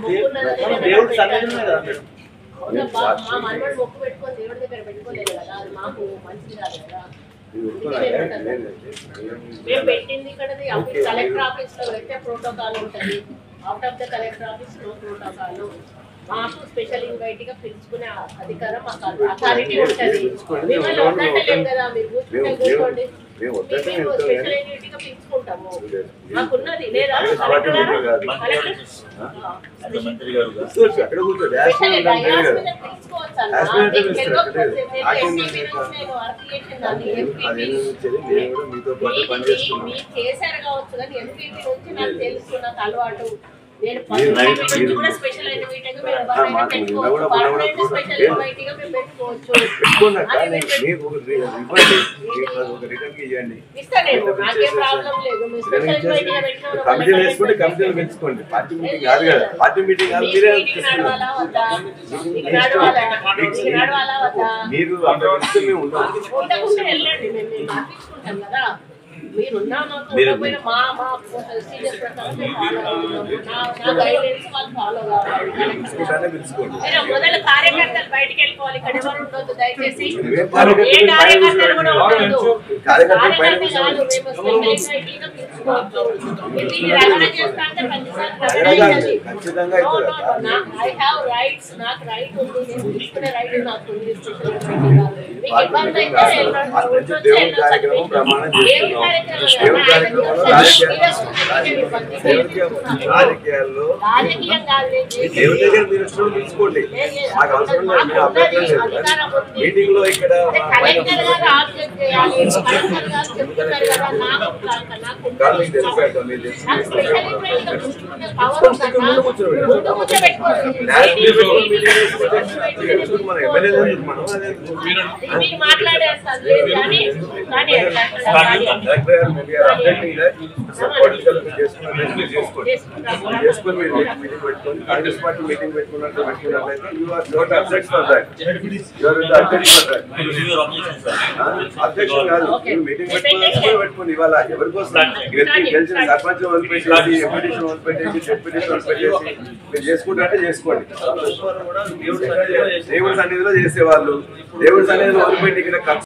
దేవుడు సన్నిధిలో కదా మా మనవాడు మొక్కు పెట్టుకొని దేవుడి దగ్గర పెట్టుకోలేదు కదా, అది మాకు మంచిది కాదు కదా. మేము పెట్టింది ఇక్కడ కలెక్టర్ ఆఫీస్ లో పెడితే ప్రోటోకాల్ ఉంటుంది, out of the collector office లో ప్రోటోకాల్. మాకు స్పెషల్ ఇన్వైట్ గా పిలుచుకునే అధికారం మాకు అథారిటీ ఉంటుంది. మిమ్మల్ని వద్దటలేం కదా, మీరు కూర్చుంటే కూర్చోండి, స్పెషల్ ఇన్వైట్ గా పిలుచుకుంటాము. మాకున్నది లేదా మీరు చేశారు కావచ్చు కానీ ఎంపీపీ నుంచి నాకు తెలుసు, నాకు అలవాటు. నేను కూడా స్పెషల్ ఇన్వైట్ గా పెట్టుకోవచ్చు. ఇస్తాను, నాకేం ప్రాబ్లం లేదు. కమిటీలు వేసుకుంటే కమిటీలు పెంచుకోండి, పార్టీ మీటింగ్ కాదు కదా. పార్టీ మీటింగ్ కాదు, మీరే మీరు అందరూ మేము ఉండకుండా వెళ్ళండి, మేము మార్పించుకుంటాం కదా. మీరున్నా మా సీరియస్ ప్రకారం ఫాలో కావాలి. మొదలు కార్యకర్తలు బయటకు వెళ్ళిపోవాలి, ఇక్కడ ఎవరు ఉండొద్దు దయచేసి. ఏ కార్యకర్తలు కూడా ఉండదు, కార్యకర్త కాదు. మేము దీన్ని రవాణా చేస్తా అంటే ఐ హావ్ రైట్స్, నాకు రైట్ ఉంది, నేను తీసుకునే రైట్ నాకు ఉంది. మీకు ఇబ్బంది అయితే రాజకీయాల్లో దేవుడి దగ్గర మీరు ఇష్టం తీసుకోండి, మాకు అవసరం లేదు. మీటింగ్ లో ఇక్కడ మాట్లాడేస్తారు చేసుకొని మీటింగ్ పెట్టుకొని కాంగ్రెస్ పార్టీ మీటింగ్ పెట్టుకున్నట్లయితే you are not object for that, you are object for that. Objection కాదు, మీటింగ్ పెట్టుకొని ఇవాళ ఎవరికోసం గెలిచిన సర్పంచ్ వదిలిపెట్టేసి, ఎంపీటీషన్ వదిలిపెట్టేసి, డెప్యూటీషన్ వదిలిపెట్టేసి మీరు చేసుకుంటే చేసుకోండి. దేవుడి సన్నిధిలో చేసేవాళ్ళు దేవుడి సన్నిధిలో వదిలిపెట్టి ఇక్కడ